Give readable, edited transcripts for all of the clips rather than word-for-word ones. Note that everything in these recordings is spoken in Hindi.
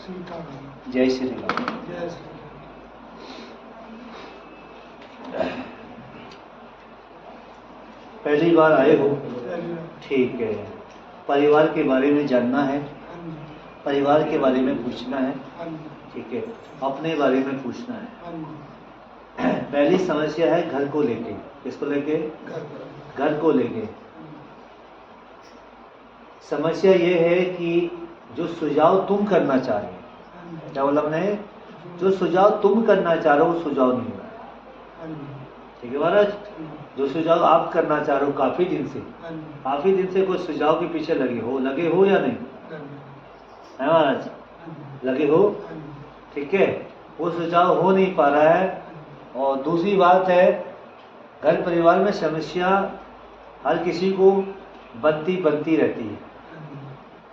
सीताराम। जय श्री राम। जय श्री पहली बार आए हो? राम। ठीक है। परिवार के बारे में जानना है, हाँ जी, परिवार के बारे में पूछना है, हाँ जी, ठीक है, अपने बारे में पूछना है। हाँ जी। पहली समस्या है घर को लेके। किसको लेके? घर पर। घर को लेके। समस्या ये है कि जो सुझाव तुम करना चाह रहे हो, क्या बोला मैंने? जो सुझाव तुम करना चाह रहे हो वो सुझाव नहीं हो रहा है। हाँ जी, ठीक है महाराज? जो सुझाव आप करना चाह रहे हो काफी दिन से, हाँ जी, काफी दिन से कोई सुझाव के पीछे लगे हो या नहीं है महाराज? लगे हो? हाँ जी, ठीक है, वो सुझाव हो नहीं पा रहा है। और दूसरी बात है, घर परिवार में समस्या हर किसी को बनती रहती है।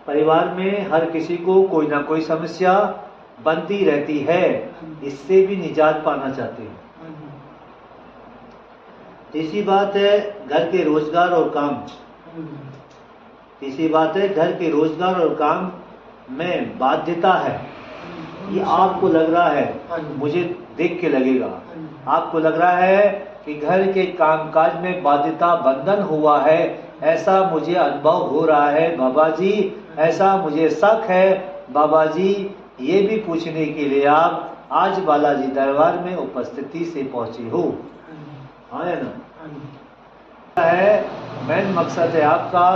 परिवार में हर किसी को कोई ना कोई समस्या बनती रहती है, इससे भी निजात पाना चाहते हैं। तीसरी बात है घर के रोजगार और काम। तीसरी बात है घर के रोजगार और काम में बाध्यता है। ये आपको लग रहा है, मुझे देख के लगेगा, आपको लग रहा है कि घर के कामकाज में बाध्यता बंधन हुआ है, ऐसा मुझे अनुभव हो रहा है बाबा जी, ऐसा मुझे शक है बाबा जी। ये भी पूछने के लिए आप आज बालाजी दरबार में उपस्थिति से पहुंचे हो, है ना? है मेन मकसद है आपका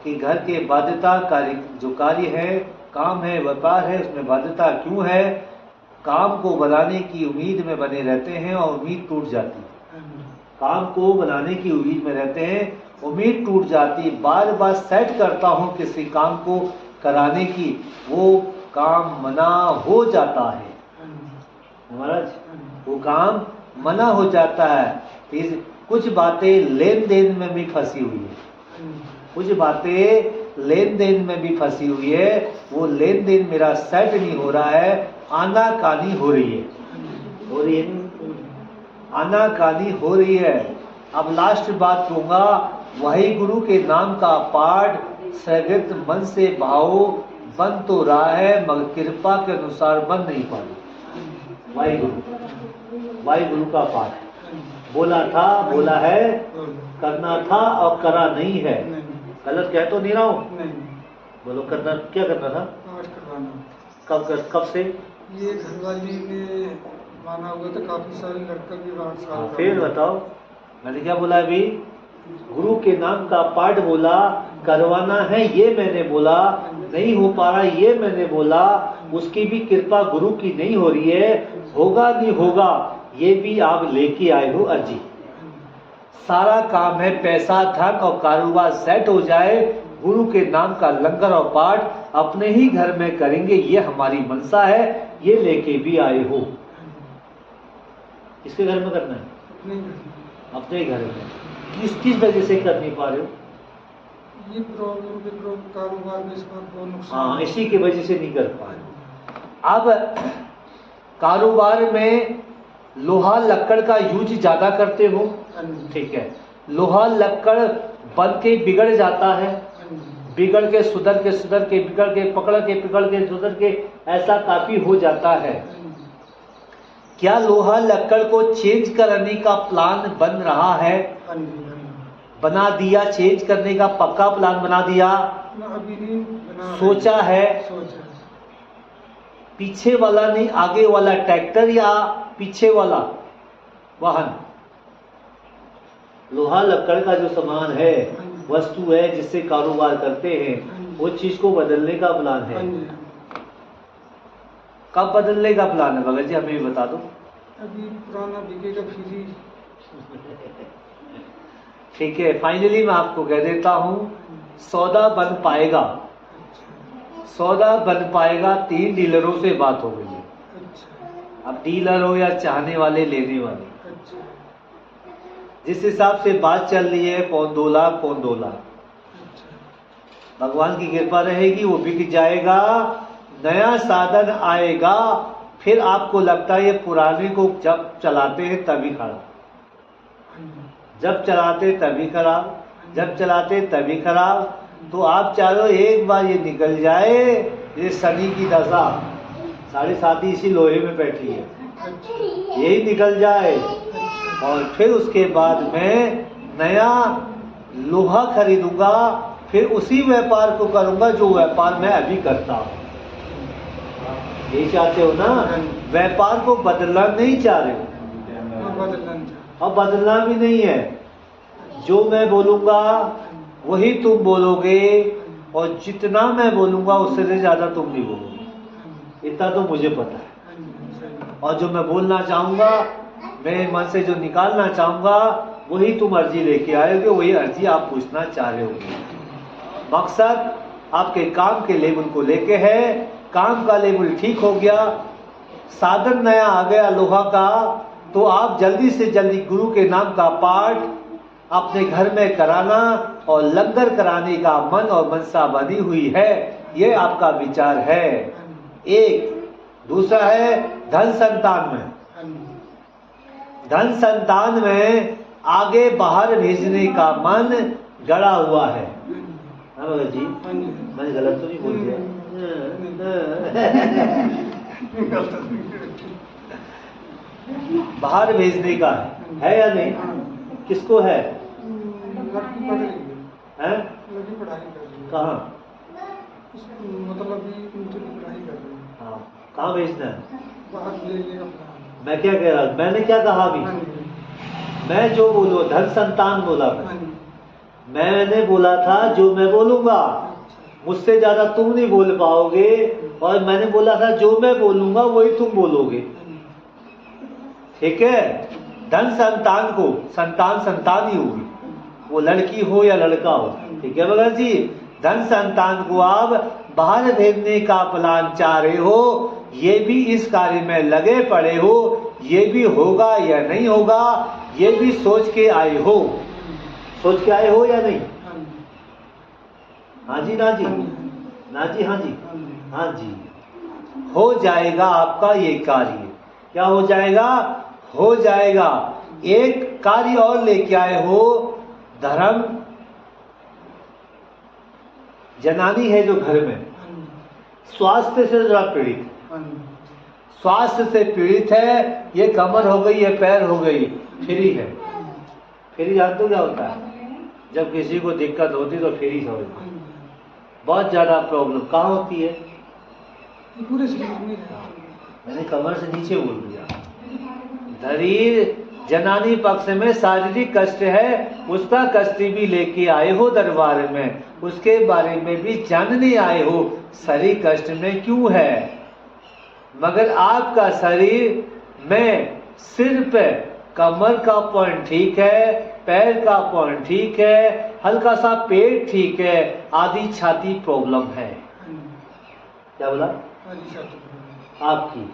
कि घर के बाध्यता कार्य जो कार्य है, काम है, व्यापार है, उसमें बाध्यता क्यों है? काम को बनाने की उम्मीद में बने रहते हैं और उम्मीद टूट जाती है। काम को बनाने की उम्मीद में रहते हैं, उम्मीद टूट जाती, बार बार सेट करता हूँ किसी काम को कराने की, वो काम मना हो जाता है महाराज, वो काम मना हो जाता है। कुछ बातें लेन देन में भी फंसी हुई है, कुछ बातें लेन देन में भी फंसी हुई है, वो लेन देन मेरा सेट नहीं हो रहा है, आनाकानी हो रही है, हो रही है, आनाकानी हो रही है। अब लास्ट बात कहूंगा, वही गुरु के नाम का पाठ सगत मन से भाव बन तो रहा है, मगर कृपा के अनुसार बन नहीं पा रहा। वाही गुरु का पाठ बोला था, बोला है, करना था और करा नहीं है। गलत कह तो नहीं रहा हूँ? बोलो, करना क्या करना था? कब से? ये घरवाली ने माना हुआ था, काफी सारे लड़का भी 8 साल का। फिर बताओ, मैंने क्या बोला अभी? गुरु के नाम का पाठ बोला, करवाना है ये मैंने बोला, नहीं हो पा रहा ये मैंने बोला, उसकी भी कृपा गुरु की नहीं हो रही है, होगा नहीं होगा ये भी आप लेके आए हो अर्जी। सारा काम है पैसा धन और कारोबार सेट हो जाए, गुरु के नाम का लंगर और पाठ अपने ही घर में करेंगे, ये हमारी मनसा है, ये लेके भी आए हो। किसके घर में करना है? अपने घर में। किस वजह से कर नहीं पा रहे हो? ये प्रॉब्लम कारोबार में इसका बहुत नुकसान। हाँ, इसी की वजह से नहीं कर पा रहे हो। अब कारोबार में लोहा लक्कड़ का यूज ज्यादा करते हो, ठीक है, लोहा लक्कड़ बन के बिगड़ जाता है, बिगड़ के सुधर के बिगड़ के पकड़ के पिगड़ के सुधर के, ऐसा काफी हो जाता है। क्या लोहा लक्कड़ को चेंज करने का प्लान बन रहा है? बना दिया, चेंज करने का पक्का प्लान बना दिया? अभी नहीं बना, सोचा है? पीछे वाला नहीं, आगे वाला ट्रैक्टर या पीछे वाला वाहन? लोहा लक्कड़ का जो सामान है, वस्तु है जिससे कारोबार करते हैं, वो चीज को बदलने का प्लान है। कब बदलने का प्लान है भगत जी, हमें भी बता दो। अभी पुराना बिकेगा फिर ही। ठीक है, फाइनली मैं आपको कह देता हूँ, सौदा बन पाएगा, सौदा बन पाएगा। 3 डीलरों से बात हो गई है। अब डीलर हो या चाहने वाले लेने वाले, जिस हिसाब से बात चल रही है, 2 लाख 2 लाख, भगवान की कृपा रहेगी वो बिक जाएगा, नया साधन आएगा, फिर आपको लगता है ये पुराने को जब चलाते हैं तभी खराब, जब चलाते तभी खराब, जब चलाते तभी खराब। तो आप चाहो एक बार ये निकल जाए, ये शनि की दशा, 7.5 इसी लोहे में बैठी है, अच्छा यही निकल जाए अच्छा और फिर उसके बाद मैं नया लोहा खरीदूंगा, फिर उसी व्यापार को करूंगा जो व्यापार मैं अभी करता हूँ। यही चाहते हो ना? व्यापार को बदलना नहीं चाह रहे हो, और बदलना भी नहीं है। जो मैं बोलूंगा वही तुम बोलोगे, और जितना मैं बोलूंगा उससे ज्यादा तुम नहीं बोलोगे, इतना तो मुझे पता है। और जो मैं बोलना चाहूंगा, मेरे मन से जो निकालना चाहूंगा, वही तुम अर्जी लेके आएगे, वही अर्जी आप पूछना चाह रहे हो। मकसद आपके काम के लेवल को लेके है। काम का लेवल ठीक हो गया, साधन नया आ गया लोहा का, तो आप जल्दी से जल्दी गुरु के नाम का पाठ अपने घर में कराना और लंगर कराने का मन और मनसा बनी हुई है। ये आपका विचार है। एक दूसरा है धन संतान में, धन संतान में आगे बाहर भेजने का मन गड़ा हुआ है। हाँ भगत जी, मैंने गलत तो नहीं बोल दिया? बाहर भेजने का है या नहीं? किसको है? लड़की पढ़ रही है। हैं? लड़की पढ़ाई कर रही है। कहाँ? मतलब अभी पढ़ाई कर रही है। हाँ, कहाँ भेजना है? बाहर ले लेगा अपना। मैं क्या कह रहा, मैंने क्या कहा अभी? मैं जो बोलूँ, धन संतान बोला मैंने बोला था जो मैं बोलूंगा, मुझसे ज्यादा तुम नहीं बोल पाओगे, और मैंने बोला था जो मैं बोलूंगा वही तुम बोलोगे। ठीक है? धन संतान को, संतान संतान ही होगी, वो लड़की हो या लड़का हो। ठीक है भगत जी? धन संतान को आप बाहर भेजने का प्लान चाह रहे हो, ये भी इस कार्य में लगे पड़े हो, ये भी होगा या नहीं होगा, ये भी सोच के आए हो। सोच के आए हो या नहीं? हाँ जी, ना जी, ना जी, हाँ जी, हाँ जी। हो जाएगा आपका ये कार्य। क्या हो जाएगा? हो जाएगा। एक कार्य और लेके आए हो, धर्म जनानी है जो घर में स्वास्थ्य से जरा पीड़ित, स्वास्थ्य से पीड़ित है, ये कमर हो गई, ये पैर हो गई, फ्री है। फ्री जानते हो क्या होता है? जब किसी को दिक्कत होती तो फ्री समझ। बहुत ज्यादा प्रॉब्लम कहाँ होती है? पूरे शरीर में। मैंने कमर से नीचे बोल दिया। शरीर जनानी पक्ष में शारीरिक कष्ट है, उसका कष्ट भी लेके आए हो दरबार में, उसके बारे में भी जानने आए हो शरीर कष्ट में क्यों है। मगर आपका शरीर में सिर्फ कमर का पॉइंट ठीक है, पैर का पॉइंट ठीक है, हल्का सा पेट ठीक है, आधी छाती प्रॉब्लम है। क्या बोला? आपकी।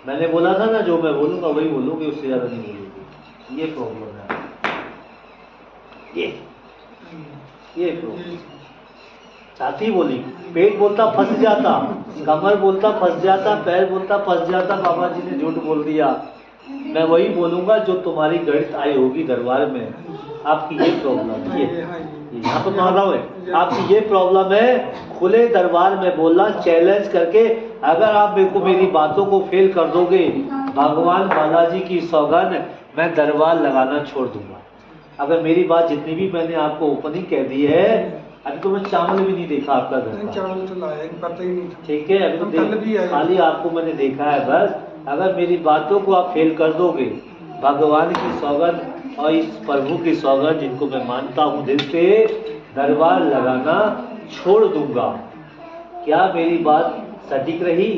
मैंने बोला था ना जो मैं बोलूंगा वही बोलोगे, उससे ज्यादा नहीं बोलोगे। ये प्रॉब्लम है, ये प्रॉब्लम। छाती बोली, पेट बोलता फंस जाता, कमर बोलता फंस जाता, पैर बोलता फंस जाता, बाबा जी ने झूठ बोल दिया। मैं वही बोलूंगा जो तुम्हारी गणित आई होगी दरबार में। आपकी ये प्रॉब्लम है, यहाँ पर मान रहा हूँ, आपकी ये प्रॉब्लम है। खुले दरबार में बोलना, चैलेंज करके, अगर आप मेरे को मेरी बातों को फेल कर दोगे, भगवान बालाजी की सौगंध, मैं दरबार लगाना छोड़ दूंगा। अगर मेरी बात जितनी भी मैंने आपको ओपनिंग कह दी है, अभी तो मैं चावल भी नहीं देखा आपका घर का। चावल तो लाया, पता ही नहीं था। ठीक है, अभी तो खाली आपको मैंने देखा है बस। अगर मेरी बातों को आप फेल कर दोगे, भगवान की सौगंध और इस प्रभु की सौगंध जिनको मैं मानता हूँ दिल से, दरबार लगाना छोड़ दूंगा। क्या मेरी बात सटीक रही?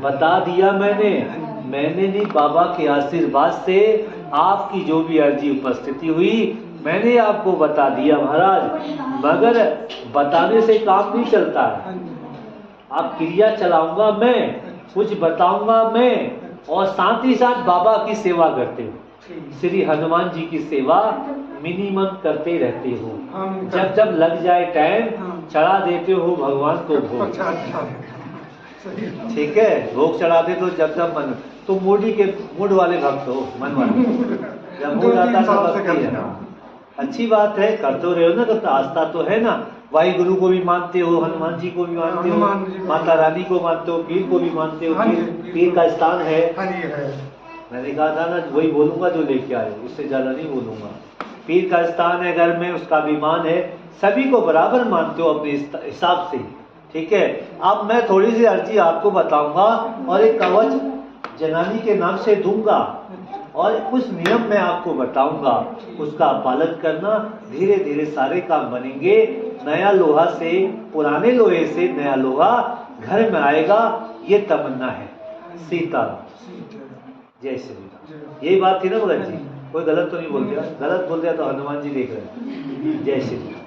बता दिया मैंने नहीं, बाबा के आशीर्वाद से आपकी जो भी अर्जी उपस्थिति हुई मैंने आपको बता दिया महाराज। मगर बताने से काम नहीं चलता है, आप क्रिया चलाऊंगा मैं, कुछ बताऊंगा मैं, और साथ ही साथ बाबा की सेवा करते हो। श्री हनुमान जी की सेवा मिनिमम करते रहते हो। जब जब लग जाए टाइम चढ़ा देते हो भगवान को भोग। ठीक है, भोग चढ़ाते तो जब जब मन, तो मूड वाले भक्त हो, मन वाले। जब मूड आता तो भक्ति है। अच्छी बात है, करते रहे हो ना, तो आस्था तो है ना। वाहि गुरु को भी मानते हो, हनुमान जी को भी मानते हो, हनुमान जी को। माता रानी को मानते हो, पीर को भी मानते हो। हाँ जी, पीर का स्थान है। हाँ जी है। मैंने कहा था ना, वही बोलूंगा जो लेके आए, उससे ज्यादा नहीं बोलूंगा। पीर का स्थान है घर में, उसका अभिमान है, सभी को बराबर मानते हो अपने हिसाब से, ठीक है। अब मैं थोड़ी सी अर्जी आपको बताऊंगा और एक कवच जनानी के नाम से दूंगा और कुछ नियम मैं आपको बताऊंगा, उसका पालन करना, धीरे धीरे सारे काम बनेंगे। नया लोहा से, पुराने लोहे से नया लोहा घर में आएगा, ये तमन्ना है। सीताराम, जय श्री राम। यही बात थी ना भगत जी, कोई गलत तो नहीं बोल दिया? गलत बोल दिया तो हनुमान जी देख रहे हैं। जय श्री राम।